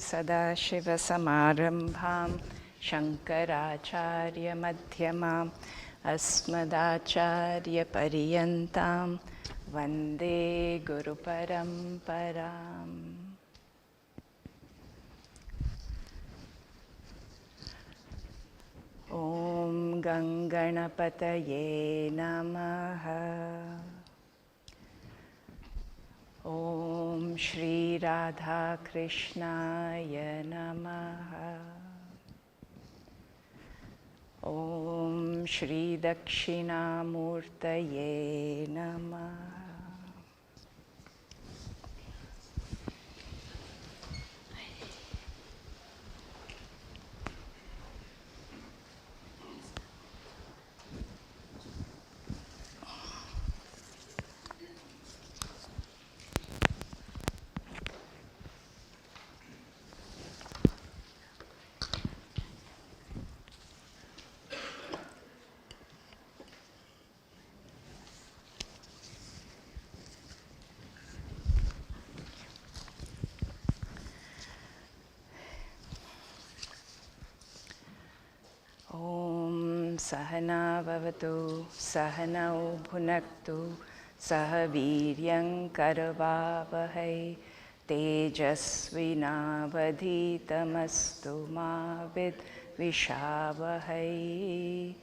Sadashivasamarambham Shankaracharya Madhyamam Asmadacharya Pariyantam Vande Guru Paramparam. Om Ganganapataye Namaha. Om Shri Radha Krishnaya Namaha. Om Shri Dakshinamurtaye Namaha. Sahana Vavatu, Sahanau Bhunaktu, Sahaviryam Karavavahai, Tejasvinavadhitamastu ma vidvishavahai.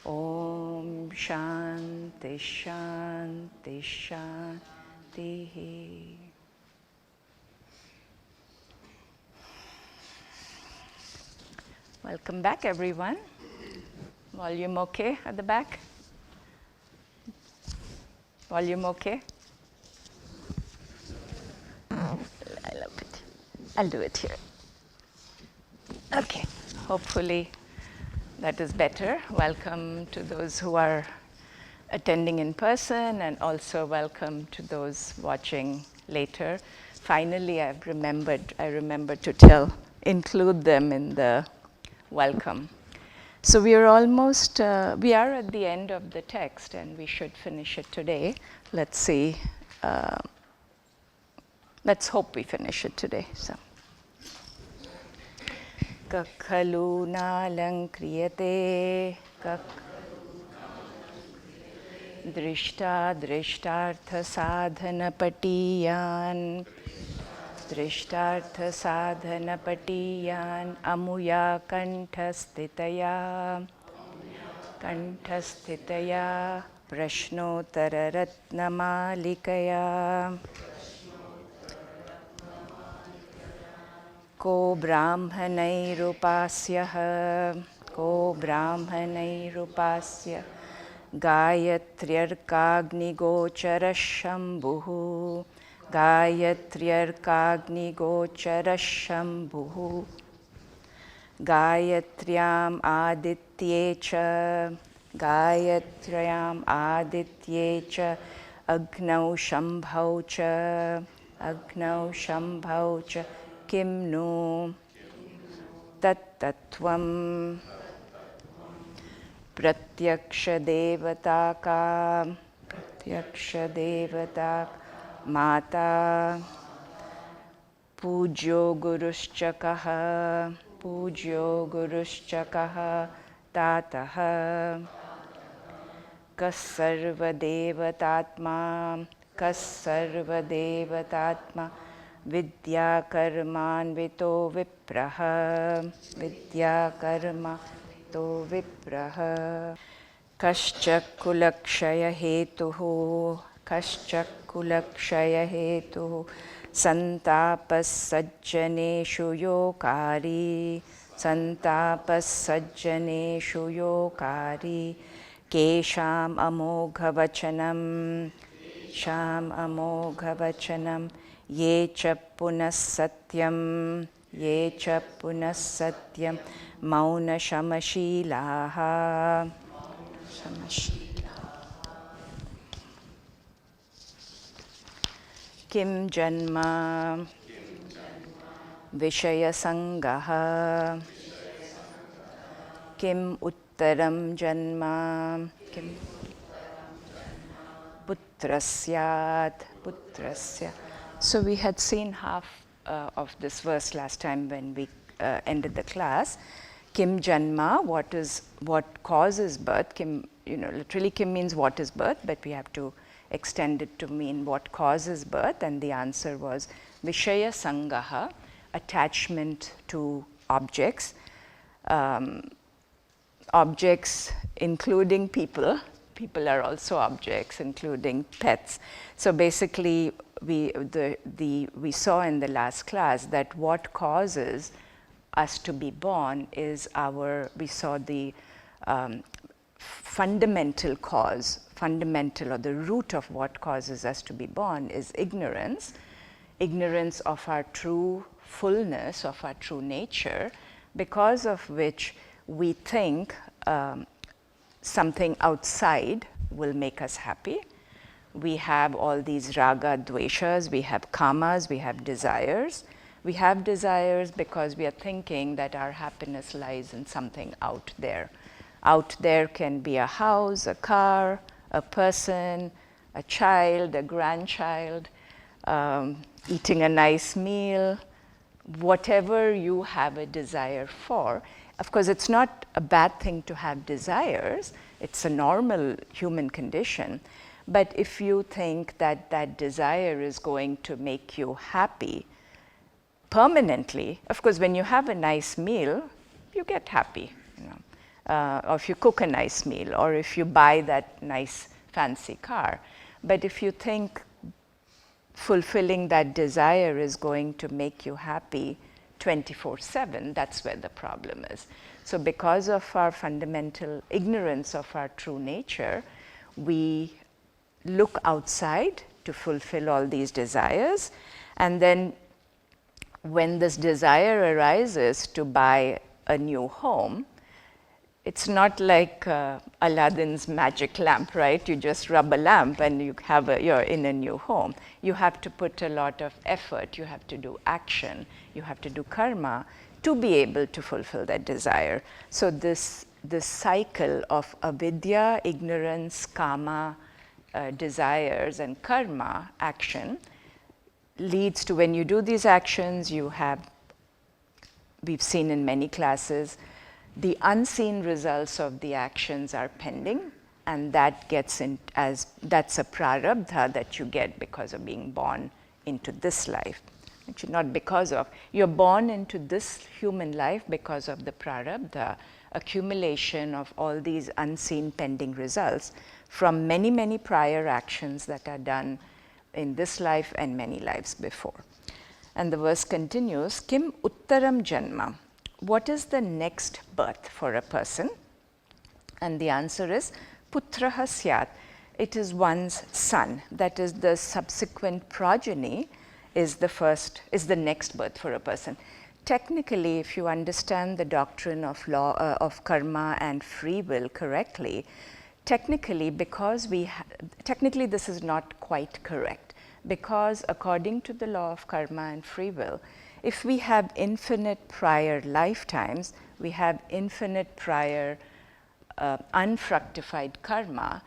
Om Shanti Shanti Shanti. Welcome back, everyone. Volume okay at the back? Volume okay? I love it. I'll do it here. Okay, hopefully that is better. Welcome to those who are attending in person, and also welcome to those watching later. Finally, I remembered to include them in the welcome. So we are almost, we are at the end of the text, and we should finish it today. Let's see, let's hope we finish it today. So, Kakhalu nalang kriyate, drishta drishtartha sadhana patiyan, Drishtartha sadhana patiyan amuya kanthastitaya Prashnottara Ratnamalikaya Ko brahmanairupasya Gayatryarkagnigochara shambhuhu Gayatryarkagnigochara shambhuhu Gayatryam adityecha Agnau shambhaucha Kimnu Tattatvam Pratyaksha Devataka Mata Pujyo Guruschakaha Tataha Kasarva Devatatma Vidyakarmanvito Vipraha Kaschakkulakshaya hetuhu Santapas sajjaneshu yokari Kesham amoghavachanam Yecha punasatyam Mauna shamashilaha Kim janma Vishaya sangaha Kim uttaram janma putrasyat. So we had seen half of this verse last time when we ended the class. Kim Janma, what causes birth? Kim, literally Kim means what is birth, but we have to extend it to mean what causes birth, and the answer was Vishaya Sangaha, attachment to objects. Objects including people. People are also objects, including pets. So basically, we saw in the last class that what causes us to be born is we saw the fundamental cause, fundamental or the root of what causes us to be born is ignorance, ignorance of our true fullness, of our true nature, because of which we think something outside will make us happy. We have all these raga, dveshas, we have kamas, we have desires. We have desires because we are thinking that our happiness lies in something out there. Out there can be a house, a car, a person, a child, a grandchild, eating a nice meal, whatever you have a desire for. Of course, it's not a bad thing to have desires. It's a normal human condition. But if you think that that desire is going to make you happy permanently, of course, when you have a nice meal, you get happy. Or if you cook a nice meal, or if you buy that nice fancy car. But if you think fulfilling that desire is going to make you happy 24/7, that's where the problem is. So because of our fundamental ignorance of our true nature, we look outside to fulfill all these desires, and then when this desire arises to buy a new home, it's not like Aladdin's magic lamp, right? You just rub a lamp and you're in a new home. You have to put a lot of effort, you have to do action, you have to do karma to be able to fulfill that desire. So this cycle of avidya, ignorance, kama, desires, and karma, action, leads to, when you do these actions, we've seen in many classes, the unseen results of the actions are pending, and that gets in that's a prarabdha that you get because of being born into this life. Actually, not because of, you're born into this human life because of the prarabdha, accumulation of all these unseen pending results from many, many prior actions that are done in this life and many lives before. And the verse continues, Kim Uttaram Janma. What is the next birth for a person? And the answer is Putraha Syat. It is one's son. That is, the subsequent progeny is the next birth for a person. Technically, if you understand the doctrine of law of karma and free will correctly, technically this is not quite correct, because according to the law of karma and free will, if we have infinite prior lifetimes, we have infinite prior unfructified karma,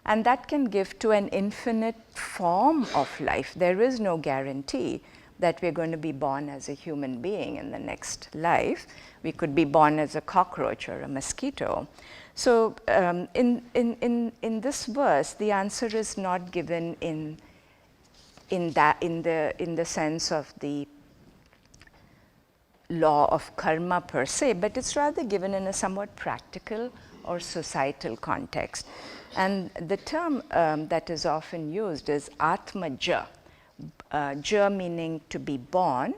and that can give to an infinite form of life. There is no guarantee that we're going to be born as a human being in the next life. We could be born as a cockroach or a mosquito. So in this verse, the answer is not given in the sense of the law of karma per se, but it's rather given in a somewhat practical or societal context. And the term that is often used is Atma-ja. Ja meaning to be born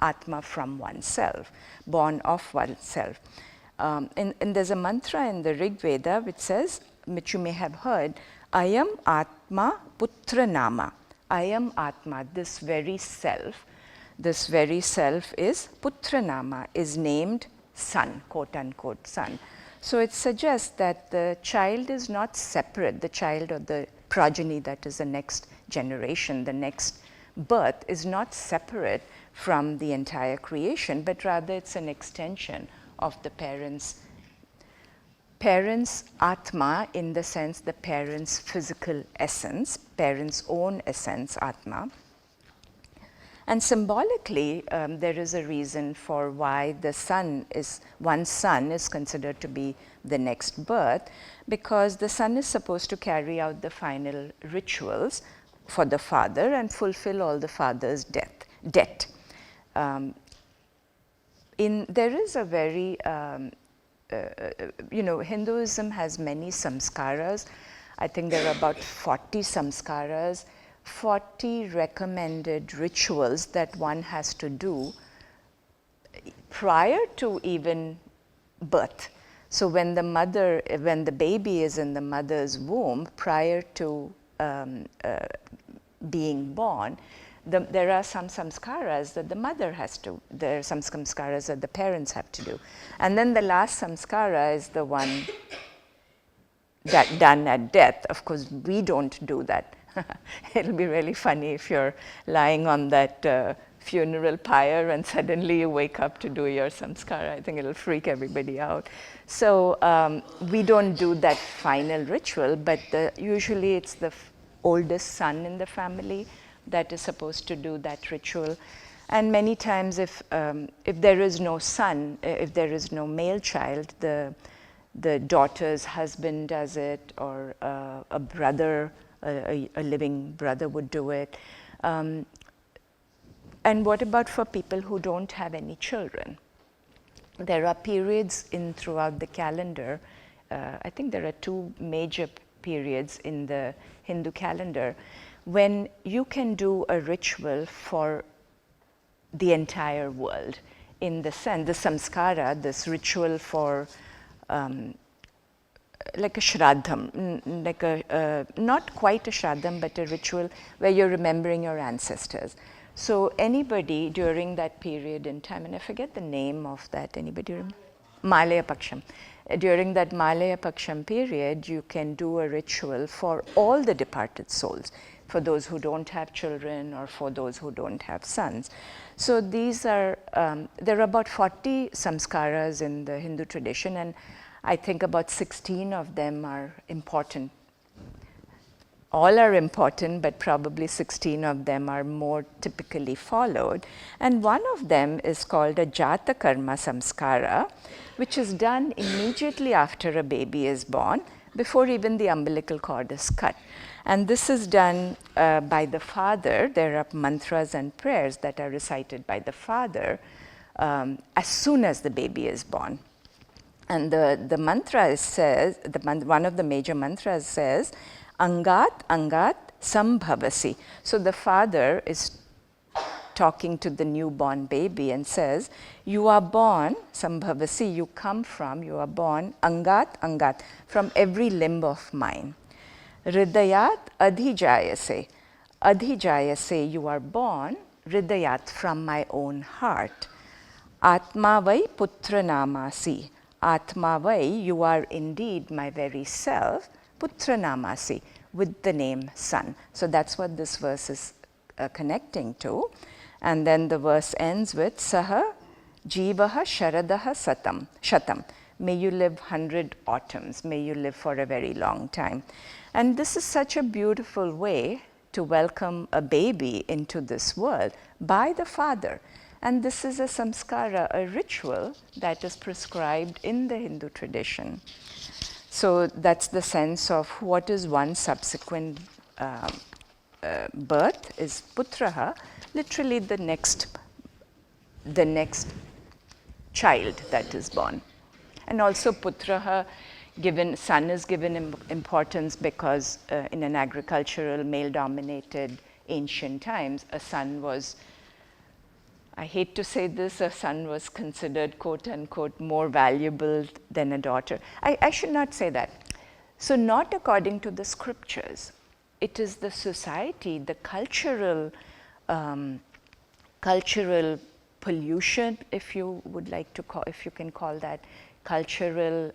Atma from oneself, born of oneself. And there's a mantra in the Rig Veda which says, which you may have heard, Ayam Atma Putra Nama. Ayam Atma, this very self is Putra Nama, is named son, quote unquote son. So it suggests that the child is not separate, the child or the progeny, that is the next generation, the next birth, is not separate from the entire creation, but rather it's an extension of the parents' Atma, in the sense the parents' physical essence, parents' own essence, Atma. And symbolically, there is a reason for why one son is considered to be the next birth, because the son is supposed to carry out the final rituals for the father and fulfill all the father's debt. There is a very, Hinduism has many samskaras. I think there are about 40 samskaras, 40 recommended rituals that one has to do prior to even birth. So when the baby is in the mother's womb, prior to being born, there are some samskaras that the mother has to, there are some samskaras that the parents have to do. And then the last samskara is the one that done at death. Of course, we don't do that. It'll be really funny if you're lying on that funeral pyre and suddenly you wake up to do your samskara. I think it'll freak everybody out. So we don't do that final ritual, but usually it's the oldest son in the family that is supposed to do that ritual. And many times if there is no son, if there is no male child, the daughter's husband does it, or a brother, a living brother would do it. And what about for people who don't have any children? There are periods throughout the calendar. I think there are two major periods in the Hindu calendar when you can do a ritual for the entire world. In the sense, the samskara, this ritual for like a shraddham, not quite a shraddham, but a ritual where you're remembering your ancestors. So anybody during that period in time, and I forget the name of that, anybody remember? Malaya Paksham. During that Malaya Paksham period, you can do a ritual for all the departed souls, for those who don't have children or for those who don't have sons. So these are, there are about 40 samskaras in the Hindu tradition, and I think about 16 of them are important. All are important, but probably 16 of them are more typically followed. And one of them is called a Jata Karma Samskara, which is done immediately after a baby is born, before even the umbilical cord is cut. And this is done by the father. There are mantras and prayers that are recited by the father as soon as the baby is born. And the mantra says, one of the major mantras says, Angat, Angat, Sambhavasi. So the father is talking to the newborn baby and says, you are born, Sambhavasi, you are born, Angat, Angat, from every limb of mine. Hridayat adhijayase. Adhijayase, you are born, Hridayat, from my own heart. Atma vai putra namasi. Atma vai, you are indeed my very self, putra namasi, with the name son. So that's what this verse is connecting to. And then the verse ends with Saha Jivaha Sharadaha Shatam. May you live 100 autumns. May you live for a very long time. And this is such a beautiful way to welcome a baby into this world by the father. And this is a samskara, a ritual that is prescribed in the Hindu tradition. So that's the sense of what is one subsequent birth is putraha, literally the next child that is born. And also putraha, son is given importance because in an agricultural, male-dominated ancient times, a son was, I hate to say this, a son was considered, quote unquote, more valuable than a daughter. I should not say that. So not according to the scriptures. It is the society, the cultural pollution, if you would like to call, if you can call that, cultural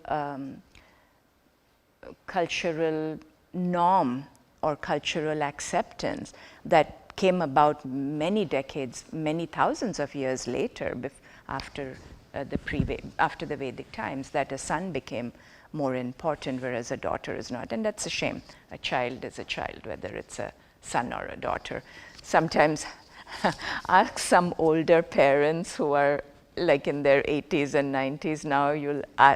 norm or cultural acceptance that came about many decades, many thousands of years later, after the Vedic times, that a son became more important, whereas a daughter is not. And that's a shame. A child is a child, whether it's a son or a daughter. Sometimes Ask some older parents who are like in their 80s and 90s now,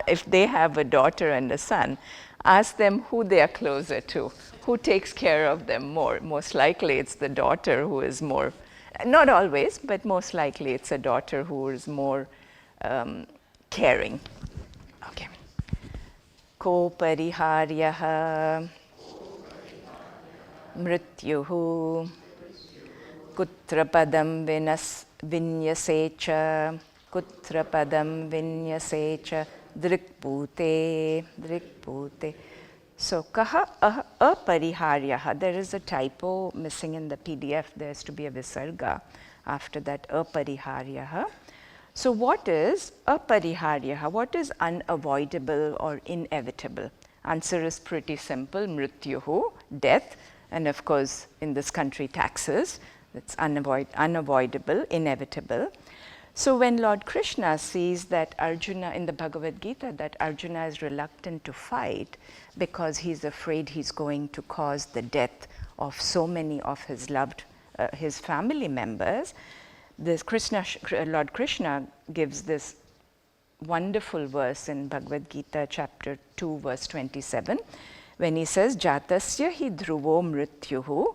if they have a daughter and a son, ask them who they are closer to, who takes care of them more. Most likely it's the daughter who is more, not always, but most likely it's a daughter who is more caring. Okay. Ko pariharyaha mrityuhu kutra padam vinyasecha kutra padam vinyasecha drikpute. So kaha apariharyaha. There is a typo missing in the PDF. There has to be a visarga after that, apariharyaha. So what is apariharyaha? What is unavoidable or inevitable? Answer is pretty simple, mrityuhu, death, and of course in this country taxes. That's unavoidable, inevitable. So when Lord Krishna sees that Arjuna, in the Bhagavad Gita, that Arjuna is reluctant to fight because he's afraid he's going to cause the death of so many of his loved, his family members, this Lord Krishna gives this wonderful verse in Bhagavad Gita chapter 2 verse 27 when he says, Jatasya hi dhruvo mrityuhu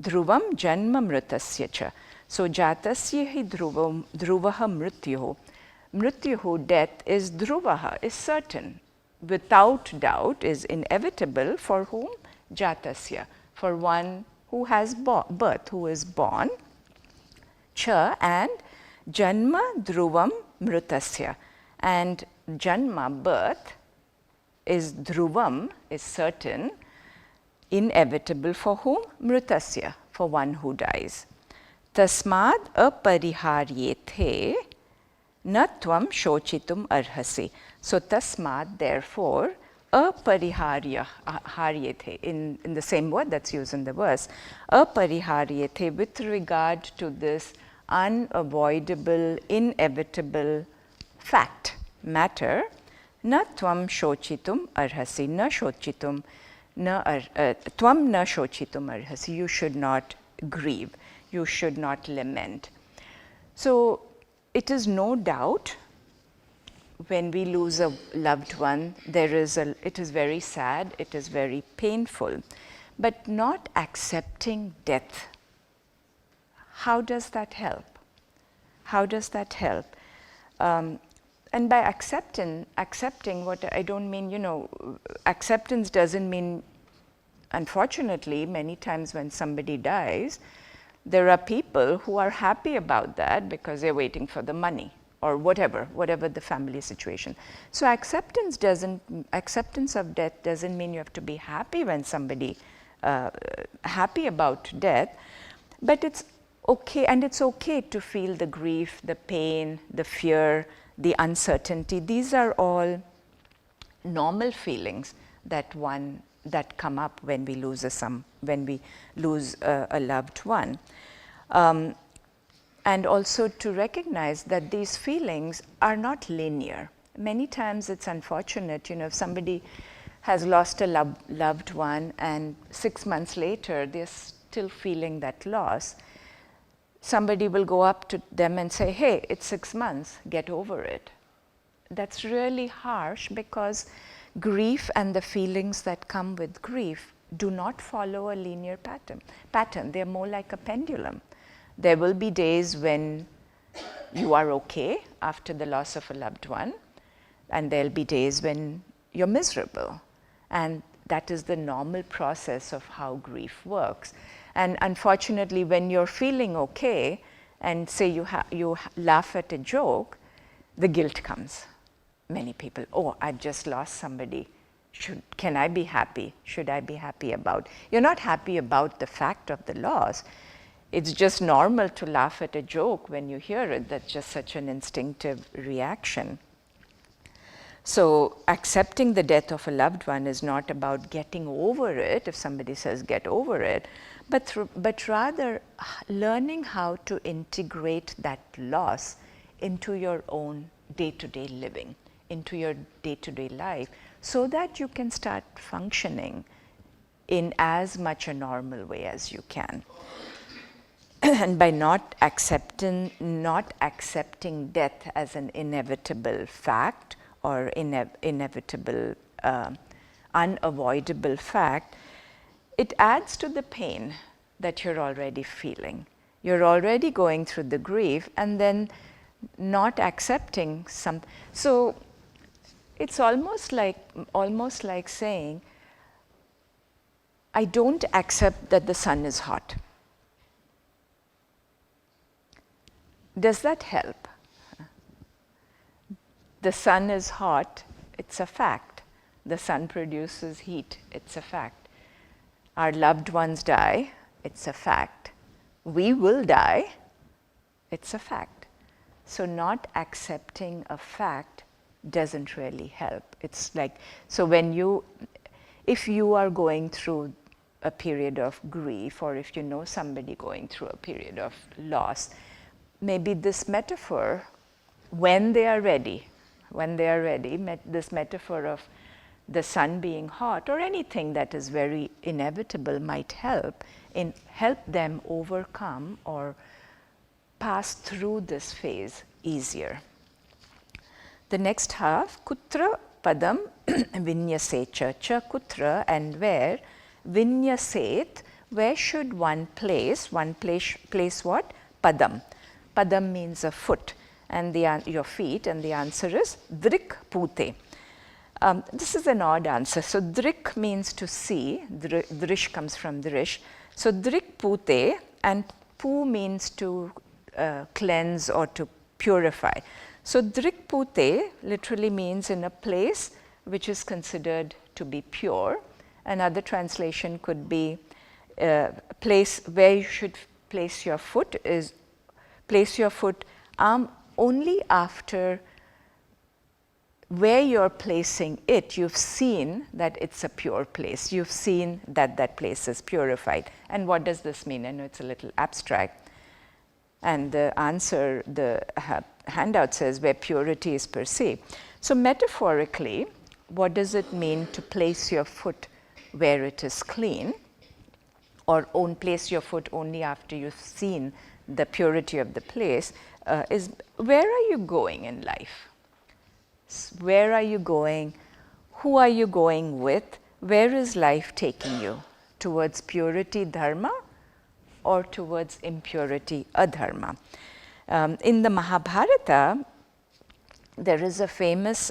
dhruvam janma mritasya cha. So jatasya hi dhruvaha mrityuhu. Mrityuhu, death, is dhruvaha, is certain, without doubt, is inevitable. For whom? Jatasya, for one who has birth, who is born. Cha, and janma dhruvam mritasya. And janma, birth, is dhruvam, is certain, inevitable. For whom? Mritasya, for one who dies. Tasmad apariharyethe na tvam shochitum arhasi. So tasmad, therefore, apariharyethe, in the same word that's used in the verse, apariharyethe, with regard to this unavoidable, inevitable fact, matter, na tvam shochitum arhasi, na shochitum, tvam na shochitum arhasi, you should not grieve, you should not lament. So it is no doubt when we lose a loved one, it is very sad, it is very painful, but not accepting death. How does that help? How does that help? And by accepting what I don't mean, acceptance doesn't mean, unfortunately, many times when somebody dies, there are people who are happy about that because they're waiting for the money or whatever the family situation. So acceptance of death doesn't mean you have to be happy when somebody happy about death, but it's okay, and it's okay to feel the grief, the pain, the fear, the uncertainty. These are all normal feelings that come up when we lose a loved one. And also to recognize that these feelings are not linear. Many times it's unfortunate, if somebody has lost a loved one and 6 months later they're still feeling that loss, somebody will go up to them and say, hey, it's 6 months, get over it. That's really harsh, because grief and the feelings that come with grief do not follow a linear pattern. They're more like a pendulum. There will be days when you are okay after the loss of a loved one, and there'll be days when you're miserable. And that is the normal process of how grief works. And unfortunately, when you're feeling okay and say you laugh at a joke, the guilt comes. Many people, oh, I've just lost somebody. Can I be happy? Should I be happy about? You're not happy about the fact of the loss. It's just normal to laugh at a joke when you hear it. That's just such an instinctive reaction. So accepting the death of a loved one is not about getting over it, if somebody says get over it, but rather learning how to integrate that loss into your own day-to-day living, into your day-to-day life, so that you can start functioning in as much a normal way as you can. and by not accepting death as an inevitable fact or inevitable, unavoidable fact, it adds to the pain that you're already feeling. You're already going through the grief, and then not accepting some. So it's almost like saying, I don't accept that the sun is hot. Does that help? The sun is hot, it's a fact. The sun produces heat, it's a fact. Our loved ones die, it's a fact. We will die, it's a fact. So not accepting a fact doesn't really help. It's like, so if you are going through a period of grief, or if you know somebody going through a period of loss, maybe this metaphor, when they are ready, this metaphor of the sun being hot or anything that is very inevitable might help them overcome or pass through this phase easier. The next half, kutra padam vinyasecha, cha kutra, and where, vinyaset, where should one place what? Padam. Padam means a foot, and your feet, and the answer is drik pute. This is an odd answer. So drik means to see, drish comes from drish. So drik pute, and pu means to cleanse or to purify. So drik pute literally means in a place which is considered to be pure. Another translation could be place where you should place your foot is place your foot only after where you're placing it, you've seen that it's a pure place. You've seen that that place is purified. And what does this mean? I know it's a little abstract. And the answer, the handout says where purity is perceived. So metaphorically, what does it mean to place your foot where it is clean, or place your foot only after you've seen the purity of the place, is where are you going in life? Where are you going? Who are you going with? Where is life taking you? Towards purity, dharma, or towards impurity, adharma? In the Mahabharata, there is a famous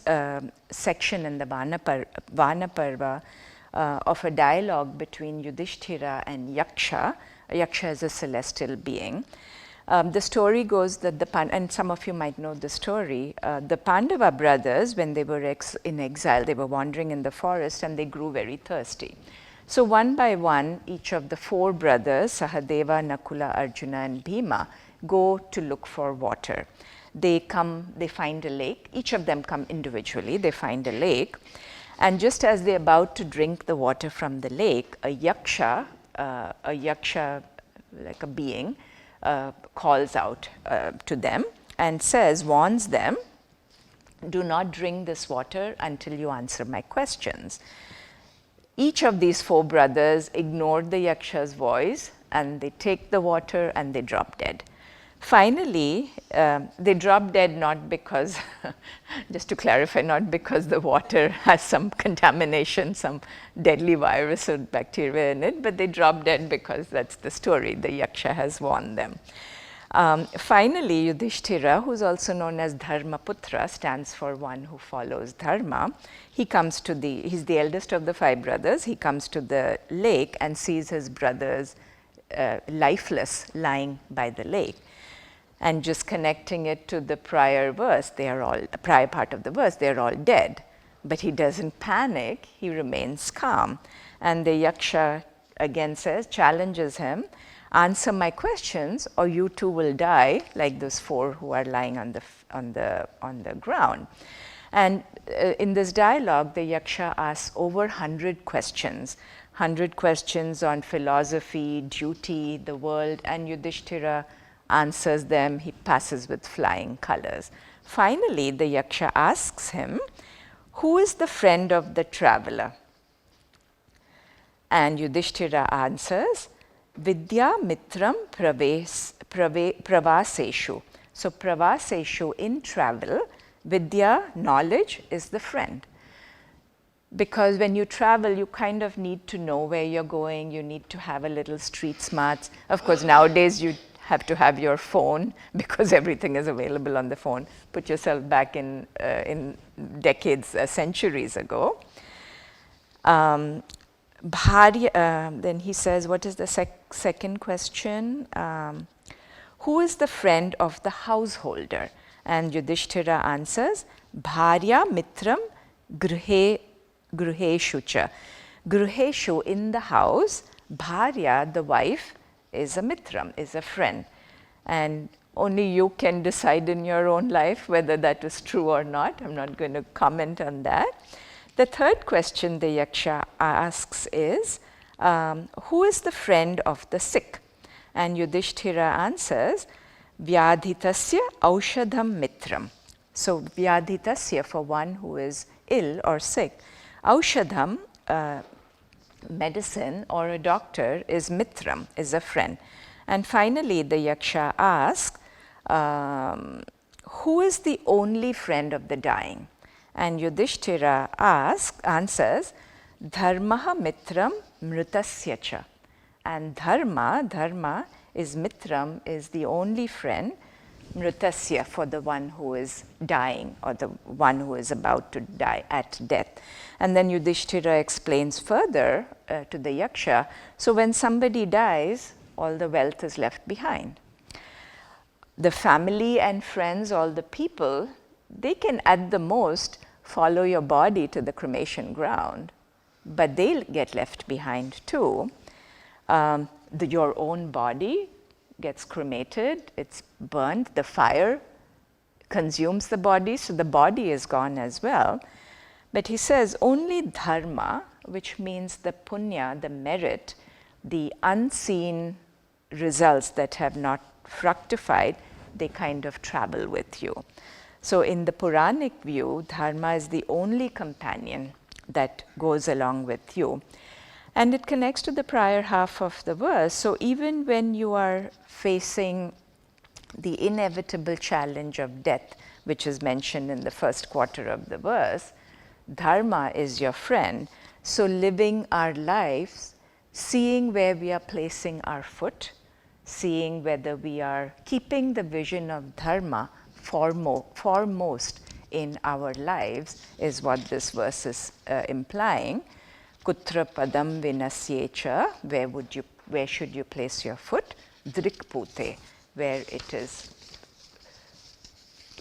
section in the Vanaparva of a dialogue between Yudhishthira and Yaksha. Yaksha is a celestial being. The story goes that and some of you might know the story, the Pandava brothers, when they were in exile, they were wandering in the forest and they grew very thirsty. So one by one, each of the four brothers, Sahadeva, Nakula, Arjuna, and Bhima, go to look for water. They find a lake. Each of them come individually. They find a lake. And just as they're about to drink the water from the lake, a yaksha like a being, calls out to them and warns them, do not drink this water until you answer my questions. Each of these four brothers ignored the yaksha's voice, and they take the water and they drop dead. Finally, they drop dead not because, just to clarify, not because the water has some contamination, some deadly virus or bacteria in it, but they drop dead because that's the story. The yaksha has warned them. Finally, Yudhishthira, who's also known as Dharmaputra, stands for one who follows dharma. He's the eldest of the five brothers. He comes to the lake and sees his brothers lifeless, lying by the lake. And just connecting it to the prior verse, prior part of the verse, they're all dead. But he doesn't panic, he remains calm. And the yaksha again challenges him, answer my questions or you too will die, like those four who are lying on the ground. And in this dialogue, the yaksha asks over 100 questions. 100 questions on philosophy, duty, the world, and Yudhishthira answers them. He passes with flying colors. Finally, the yaksha asks him, who is the friend of the traveler? And Yudhishthira answers, Vidya mitram pravaseshu. So pravaseshu, in travel, vidya, knowledge, is the friend. Because when you travel, you kind of need to know where you're going. You need to have a little street smarts. Of course, nowadays you have to have your phone because everything is available on the phone. Put yourself back in decades, centuries ago. Then he says, what is the second question? Who is the friend of the householder? And Yudhishthira answers, Bharya mitram gruheshu cha. Gruheshu, in the house, Bharya, the wife, is a mitram, is a friend. And only you can decide in your own life whether that is true or not. I'm not going to comment on that. The third question the Yaksha asks is, who is the friend of the sick? And Yudhishthira answers, Vyadhitasya aushadham mitram. So Vyadhitasya, for one who is ill or sick. Aushadham, medicine or a doctor, is mitram, is a friend. And finally, the Yaksha asks, who is the only friend of the dying? And Yudhishthira answers, Dharmaha mitram mrutasya cha. And dharma is mitram, is the only friend, mrutasya, for the one who is dying or the one who is about to die at death. And then Yudhishthira explains further to the Yaksha, so when somebody dies, all the wealth is left behind. The family and friends, all the people, they can at the most follow your body to the cremation ground, but they'll get left behind too. Your own body gets cremated, it's burned, the fire consumes the body, so the body is gone as well. But he says only dharma, which means the punya, the merit, the unseen results that have not fructified, they kind of travel with you. So in the Puranic view, dharma is the only companion that goes along with you. And it connects to the prior half of the verse. So even when you are facing the inevitable challenge of death, which is mentioned in the first quarter of the verse, dharma is your friend. So living our lives, seeing where we are placing our foot, seeing whether we are keeping the vision of dharma foremost in our lives, is what this verse is implying. Kutra padam vinasyecha, where should you place your foot? Drikpute,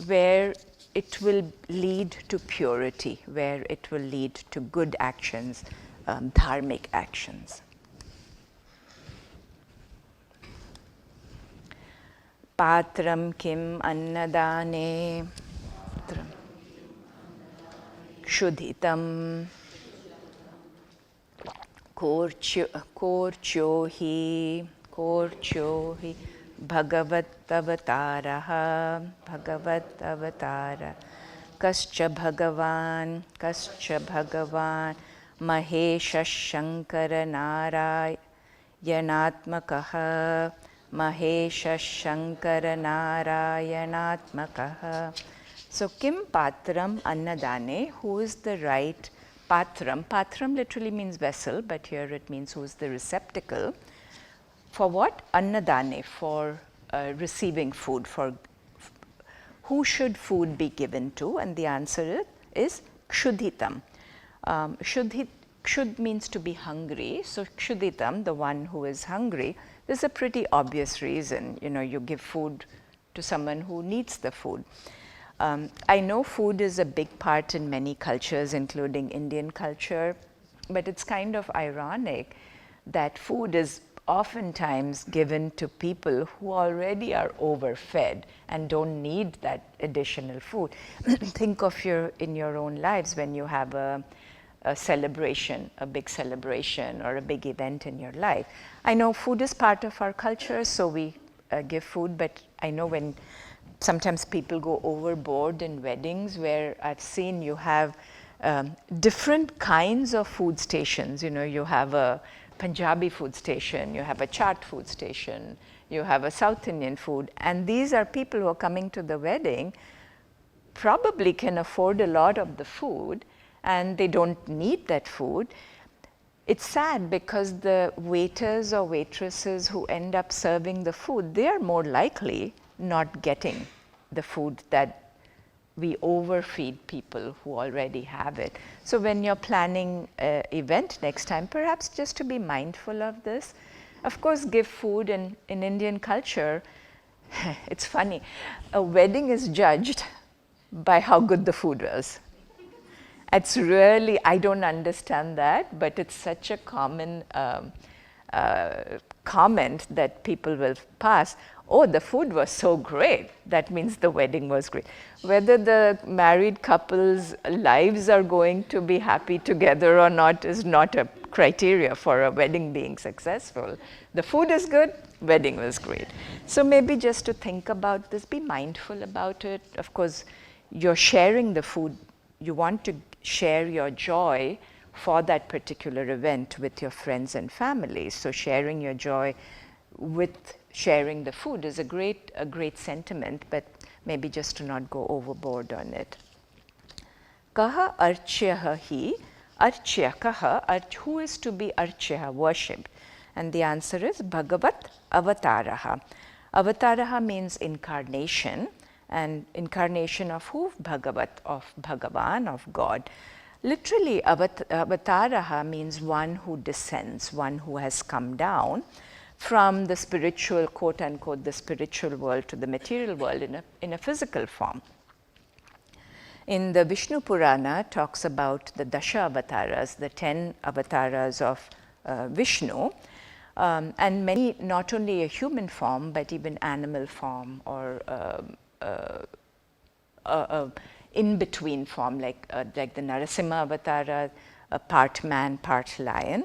where it will lead to purity, where it will lead to good actions, dharmic actions. Patram kim annadane kshudhitam korcho hi bhagavat avatara kascha bhagavan mahesha shankara narayanatmakaha Mahesha Shankara Narayanatmakaha. So kim patram annadane, who is the right patram? Patram literally means vessel, but here it means who is the receptacle. For what? Annadane, for receiving food. For who should food be given to? And the answer is kshudhitam. Kshud means to be hungry. So kshudhitam, the one who is hungry. There's a pretty obvious reason, you give food to someone who needs the food. I know food is a big part in many cultures, including Indian culture, but it's kind of ironic that food is oftentimes given to people who already are overfed and don't need that additional food. Think of in your own lives when you have a celebration, a big celebration or a big event in your life. I know food is part of our culture, so we give food, but I know when sometimes people go overboard in weddings, where I've seen you have different kinds of food stations. You have a Punjabi food station, you have a Chaat food station, you have a South Indian food, and these are people who are coming to the wedding, probably can afford a lot of the food, and they don't need that food. It's sad because the waiters or waitresses who end up serving the food, they are more likely not getting the food that we overfeed people who already have it. So when you're planning an event next time, perhaps just to be mindful of this. Of course, give food in Indian culture. It's funny, a wedding is judged by how good the food was. It's really, I don't understand that, but it's such a common comment that people will pass. Oh, the food was so great. That means the wedding was great. Whether the married couple's lives are going to be happy together or not is not a criteria for a wedding being successful. The food is good, wedding was great. So maybe just to think about this, be mindful about it. Of course, you're sharing the food. You want to share your joy for that particular event with your friends and family. So sharing your joy with sharing the food is a great sentiment, but maybe just to not go overboard on it. Kaha archyaha hi, archya kaha, who is to be archya, worshipped? And the answer is Bhagavat avataraha. Avataraha means incarnation, and incarnation of who? Bhagavat, of Bhagavan, of God. Literally, avataraha means one who descends, one who has come down from the spiritual, quote unquote, the spiritual world to the material world in a physical form. In the Vishnu Purana, talks about the Dasha Avataras, the 10 avatars of Vishnu, and many, not only a human form, but even animal form or in-between form, like the Narasimha Avatara, part man, part lion.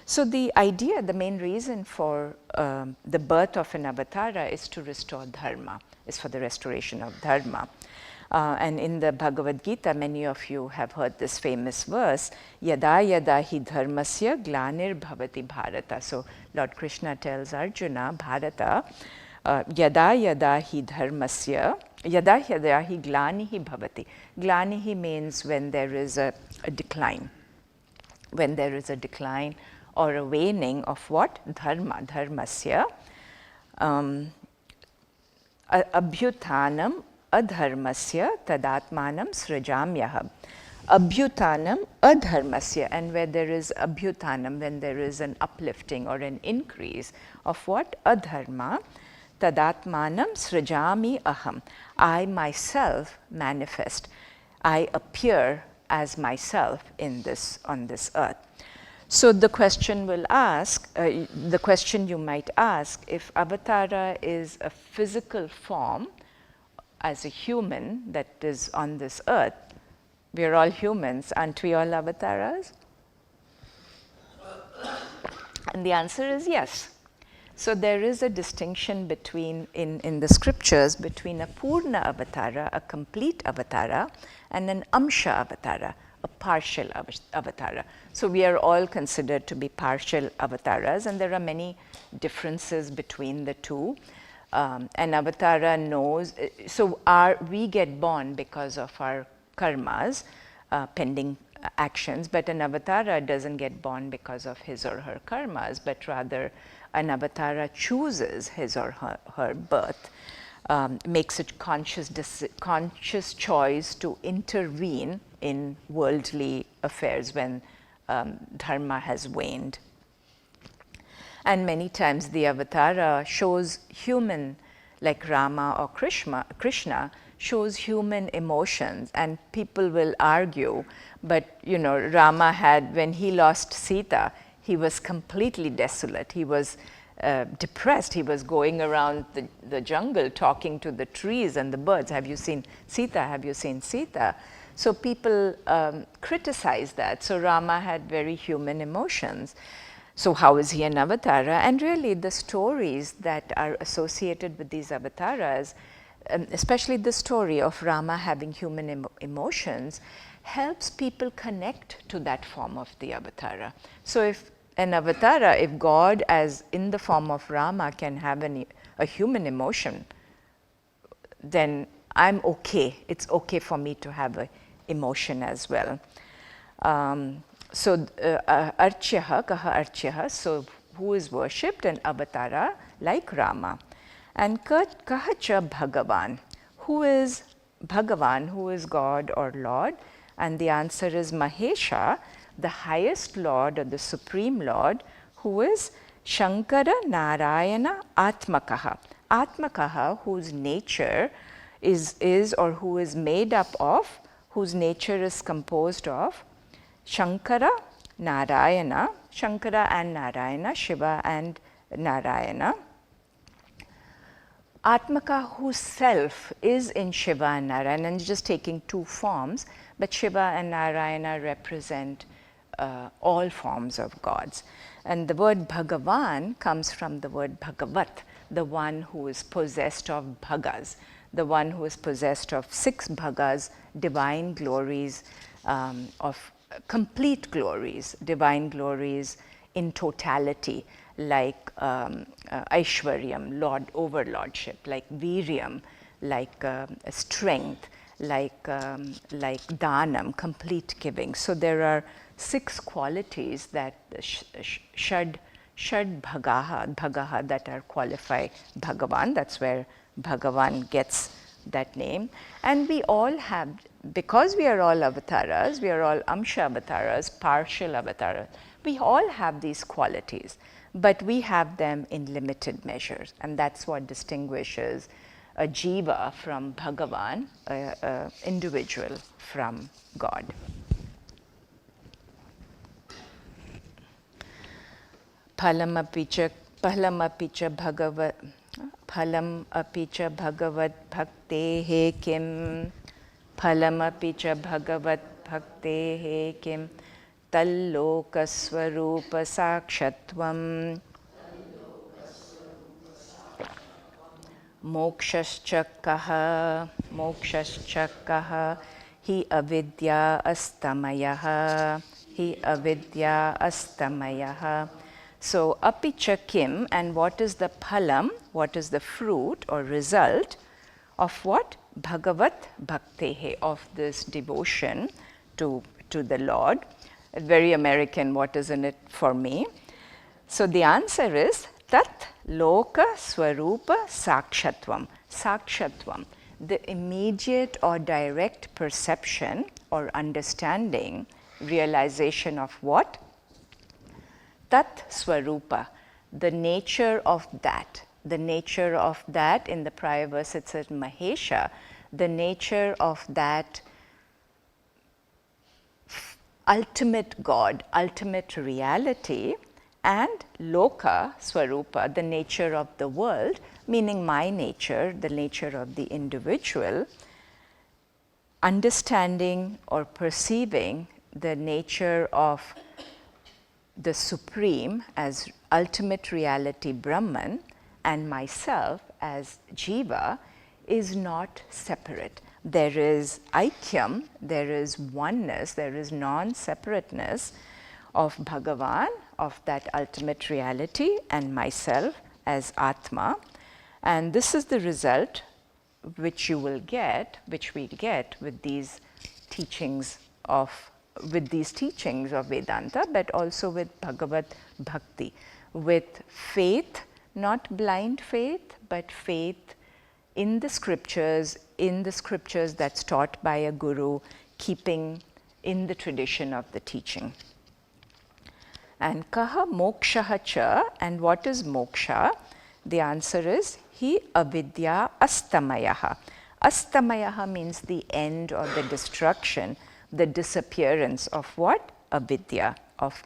So the idea, the main reason for the birth of an avatara is to restore dharma, is for the restoration of dharma. And in the Bhagavad Gita, many of you have heard this famous verse, Yada yada hi dharmasya glanir bhavati bharata. So Lord Krishna tells Arjuna, Bharata, Yada yada hi dharmasya, Yada yada hi glanihi bhavati. Glanihi means when there is a decline. When there is a decline or a waning of what? Dharma, dharmasya. Abhyutanam adharmasya tadatmanam srajamyaham. Abhyutanam adharmasya, and where there is abhyutanam, when there is an uplifting or an increase of what? Adharma, tadatmanam srajami aham. I myself manifest. I appear as myself in this, on this earth. So the question will ask, the question you might ask, if avatara is a physical form as a human that is on this earth, we are all humans, aren't we all avataras? And the answer is yes. So there is a distinction between, in the scriptures, between a Purna avatara, a complete avatara, and an Amsha avatara, a partial avatara. So we are all considered to be partial avatars, and there are many differences between the two. An avatara knows, so we get born because of our karmas, pending actions, but an avatara doesn't get born because of his or her karmas, but rather an avatara chooses his or her birth, makes a conscious choice to intervene in worldly affairs when dharma has waned. And many times the avatara shows human, like Rama or Krishna shows human emotions, and people will argue, but you know, Rama had, when he lost Sita, he was completely desolate. He was depressed. He was going around the jungle talking to the trees and the birds. Have you seen Sita? Have you seen Sita? So people criticize that. So Rama had very human emotions. So how is he an avatara? And really the stories that are associated with these avatars, especially the story of Rama having human emotions, helps people connect to that form of the avatara. So if an avatara, if God as in the form of Rama can have a human emotion, then I'm okay. It's okay for me to have an emotion as well. Archyaha, kaha archyaha, so who is worshipped, an avatara like Rama. And kahacha Bhagavan, who is Bhagavan, who is God or Lord? And the answer is Mahesha, the highest Lord or the Supreme Lord, who is Shankara Narayana Atmakaha. Atmakaha, whose nature is or who is made up of, whose nature is composed of Shankara, Narayana, Shankara and Narayana, Shiva and Narayana. Atmaka, whose self is in Shiva and Narayana, and just taking two forms, but Shiva and Narayana represent all forms of gods. And the word Bhagavan comes from the word Bhagavat, the one who is possessed of bhagas, the one who is possessed of 6 bhagas, divine glories, of complete glories, divine glories in totality, like Aishwaryam, overlordship, like Viryam, like strength, like Dhanam, complete giving. So there are 6 qualities that Shad Bhagaha that are qualify Bhagavan. That's where Bhagavan gets that name. And we all have, because we are all avatars, we are all Amsha avatars, partial avatars, we all have these qualities, but we have them in limited measures, and that's what distinguishes a jiva from Bhagavan, an individual from God. Phalam apicha bhagavat bhaktehe kim. Phalam apicha bhagavat bhaktehe kim. Tallokasvarupa sakshatvam. Mokshascha kaha hi avidya astamayaha. So apicha kim, and what is the phalam, what is the fruit or result of what? Bhagavat bhaktehe, of this devotion to the Lord. Very American, what is in it for me? So the answer is tat loka swarupa sakshatvam. Sakshatvam, the immediate or direct perception or understanding, realization of what? Tat swarupa, the nature of that. The nature of that, in the prior verse it says Mahesha, the nature of that ultimate God, ultimate reality, and loka swarupa, the nature of the world, meaning my nature, the nature of the individual, understanding or perceiving the nature of the Supreme as ultimate reality Brahman and myself as Jiva is not separate. There is aikyam, there is oneness, there is non-separateness of Bhagavan, of that ultimate reality, and myself as Atma. And this is the result which you will get, which we get with these teachings of Vedanta, but also with Bhagavat Bhakti, with faith, not blind faith, but faith in the scriptures that's taught by a guru, keeping in the tradition of the teaching. And kaha mokshaha cha, and what is moksha? The answer is hi avidya astamayaha. Astamayaha means the end or the destruction, the disappearance of what? Avidya, of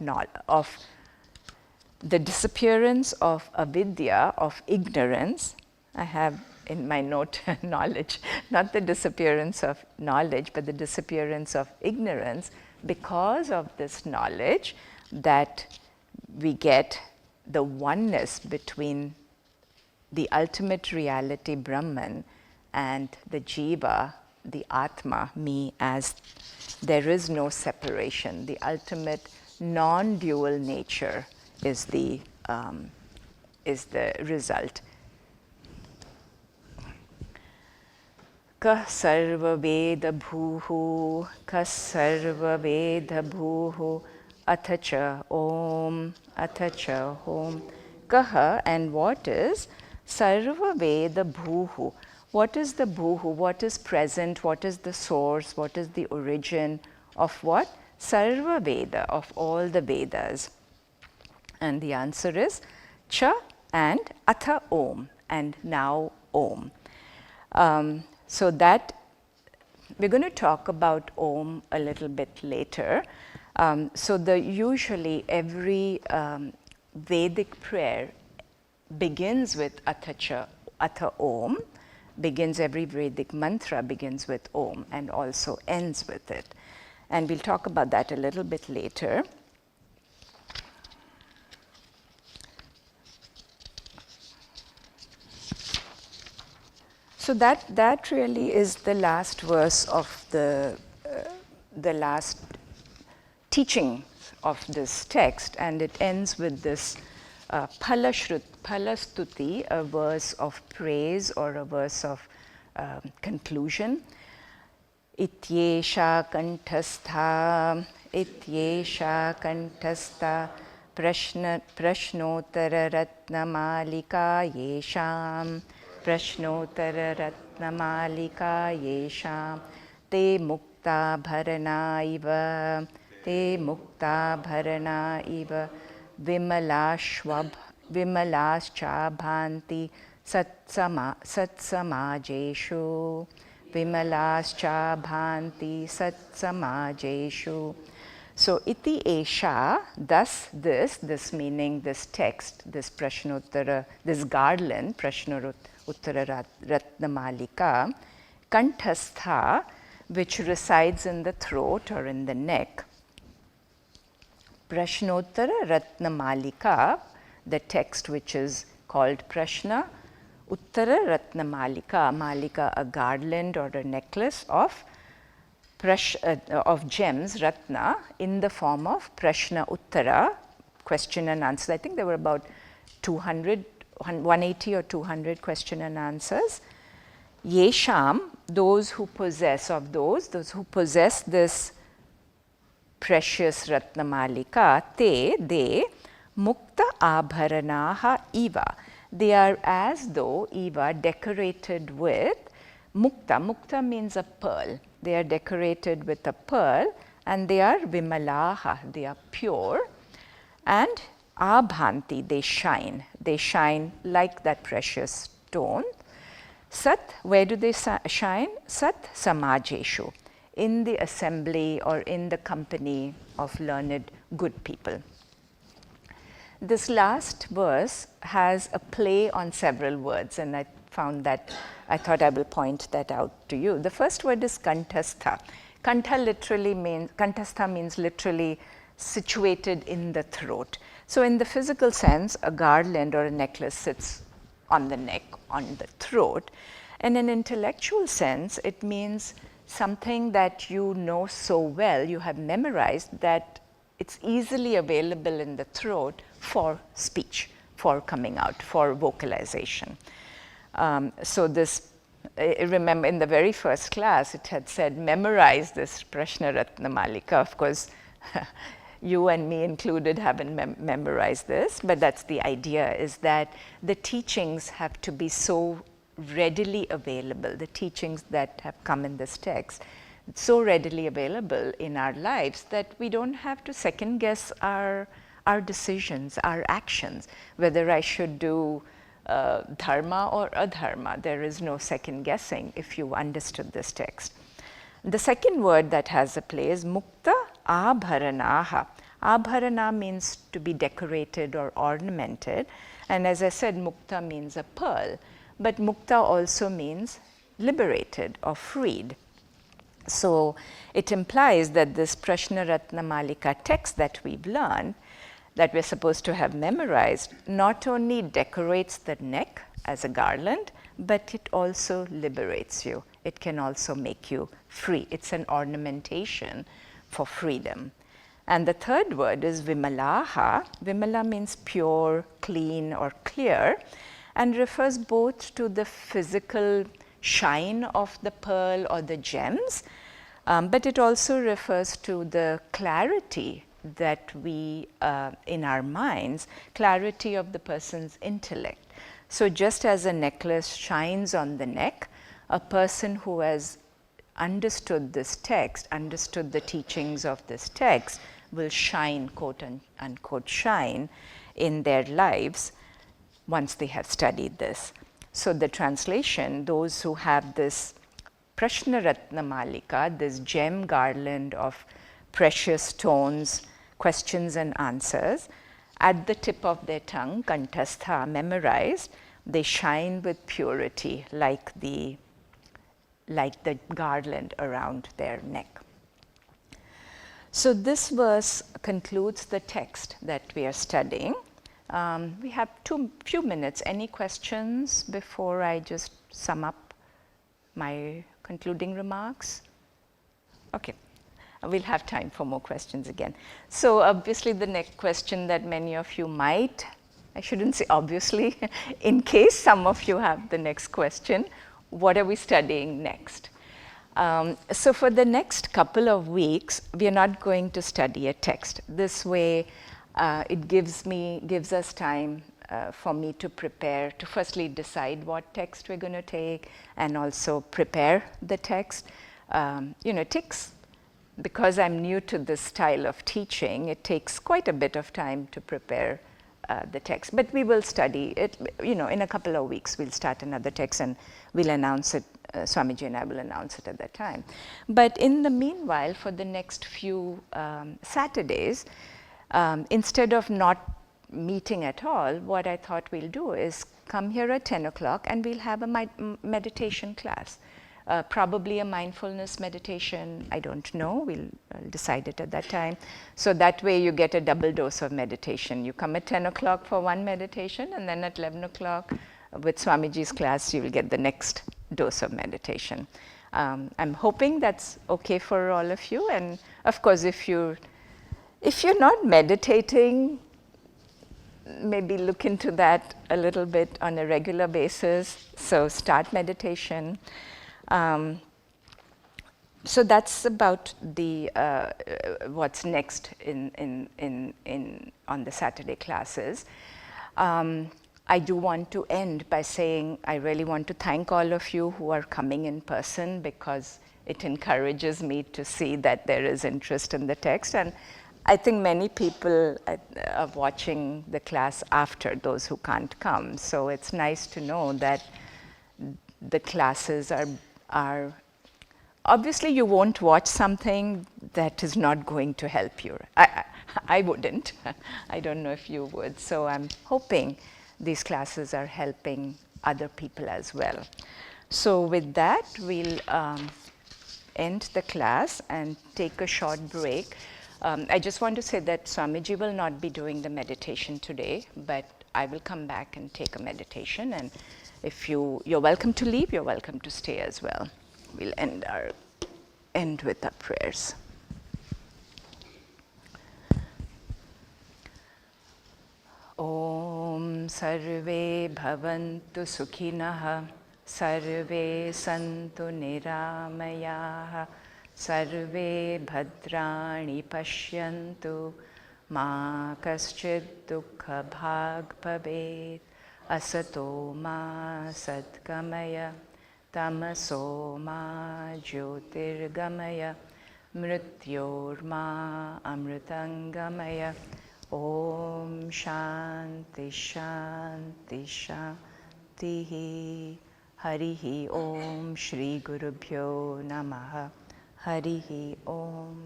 the disappearance of avidya, of ignorance. I have in my note knowledge, not the disappearance of knowledge, but the disappearance of ignorance. Because of this knowledge, that we get the oneness between the ultimate reality Brahman and the Jiva, the Atma, me, as there is no separation. The ultimate non-dual nature is the result. Ka sarva veda bhuhu, ka sarva veda bhuhu, athacha om, athacha om. Kaha, and what is? Sarva veda bhuhu. What is the bhuhu? What is present? What is the source? What is the origin of what? Sarva veda, of all the Vedas. And the answer is cha and atha om, and now om. So that we're going to talk about Om a little bit later. So usually every Vedic prayer begins with Atha Om, begins every Vedic mantra begins with Om and also ends with it. And we'll talk about that a little bit later. So that really is the last verse of the last teaching of this text, and it ends with this Phalastuti, a verse of praise or a verse of conclusion. Ityesha kanthastha Prashnottara Ratnamalika yesham Prashnottara Ratnamalika yesham te mukta bharana iva vimalascha bhanti satsamajeshu vimalascha bhanti satsamajeshu. So iti esha, thus this meaning this text, this Prashnottara, this garland, Prashnottara Ratnamalika, kanthastha, which resides in the throat or in the neck. Prashnottara Ratnamalika, the text which is called Prashna Uttara Ratnamalika, Malika, a garland or a necklace of gems, Ratna, in the form of Prashna Uttara, question and answer. I think there were about 180 or 200 question and answers. Yesham, those who possess this precious Ratnamalika, they, mukta abharanaha iva. They are as though iva, decorated with mukta. Mukta means a pearl. They are decorated with a pearl, and they are vimalaha, they are pure, and abhanti, they shine like that precious stone. Sat, where do they shine? Sat samajeshu, in the assembly or in the company of learned good people. This last verse has a play on several words, and I thought I will point that out to you. The first word is kanthastha. Kanthastha means literally situated in the throat. So in the physical sense, a garland or a necklace sits on the neck, on the throat. In an intellectual sense, it means something that you know so well, you have memorized, that it's easily available in the throat for speech, for coming out, for vocalization. So this, remember in the very first class, it had said, memorize this Prashna Ratnamalika. Of course, you and me included haven't memorized this, but that's the idea, is that the teachings have to be so readily available, the teachings that have come in this text, so readily available in our lives that we don't have to second guess our decisions, our actions, whether I should do dharma or adharma. There is no second guessing if you understood this text. The second word that has a play is mukta abharanaha. Abharana means to be decorated or ornamented, and as I said, mukta means a pearl, but mukta also means liberated or freed. So it implies that this Prashna Ratnamalika text that we've learned, that we're supposed to have memorized, not only decorates the neck as a garland, but it also liberates you. It can also make you free. It's an ornamentation for freedom. And the third word is Vimalaha. Vimala means pure, clean, or clear, and refers both to the physical shine of the pearl or the gems, but it also refers to the clarity that we, in our minds, clarity of the person's intellect. So just as a necklace shines on the neck, a person who has understood this text, understood the teachings of this text, will shine, quote unquote, shine in their lives once they have studied this. So the translation, those who have this Ratnamalika, this gem garland of precious stones, questions and answers, at the tip of their tongue, kantastha, memorized, they shine with purity like the garland around their neck. So this verse concludes the text that we are studying. We have few minutes. Any questions before I just sum up my concluding remarks? Okay, we'll have time for more questions again. So obviously the next question that many of you might, I shouldn't say obviously, in case some of you have the next question, what are we studying next? So for the next couple of weeks, we are not going to study a text. This way, it gives us time for me to prepare, to firstly decide what text we're going to take, and also prepare the text. It takes, because I'm new to this style of teaching, it takes quite a bit of time to prepare the text. But we will study it, in a couple of weeks, we'll start another text and we'll announce it. Swamiji and I will announce it at that time. But in the meanwhile, for the next few Saturdays, instead of not meeting at all, what I thought we'll do is come here at 10 o'clock and we'll have a meditation class. Probably a mindfulness meditation, I don't know, we'll decide it at that time. So that way you get a double dose of meditation. You come at 10 o'clock for one meditation, and then at 11 o'clock with Swamiji's class, you will get the next dose of meditation. I'm hoping that's okay for all of you. And of course, if you're not meditating, maybe look into that a little bit on a regular basis. So start meditation. So that's about the what's next on the Saturday classes. I do want to end by saying I really want to thank all of you who are coming in person, because it encourages me to see that there is interest in the text. And I think many people are watching the class after, those who can't come. So it's nice to know that the classes are obviously, you won't watch something that is not going to help you. I wouldn't. I don't know if you would. So I'm hoping these classes are helping other people as well. So with that, we'll end the class and take a short break. I just want to say that Swamiji will not be doing the meditation today, but I will come back and take a meditation. And if you're welcome to leave, you're welcome to stay as well. We'll end with our prayers. Om Sarve Bhavantu Sukhinah, Sarve Santu Niramayah, Sarve Bhadrani Pashyantu, Ma Kaschid Dukha Bhag Bhavet, Asato Ma Satgamaya, Tamaso Ma Jyotirgamaya, Mrityorma Amritangamaya. Om Shanti Shanti Shanti. Harihi Om Shri Gurubhyo Namaha. Harihi Om.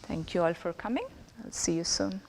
Thank you all for coming. I'll see you soon.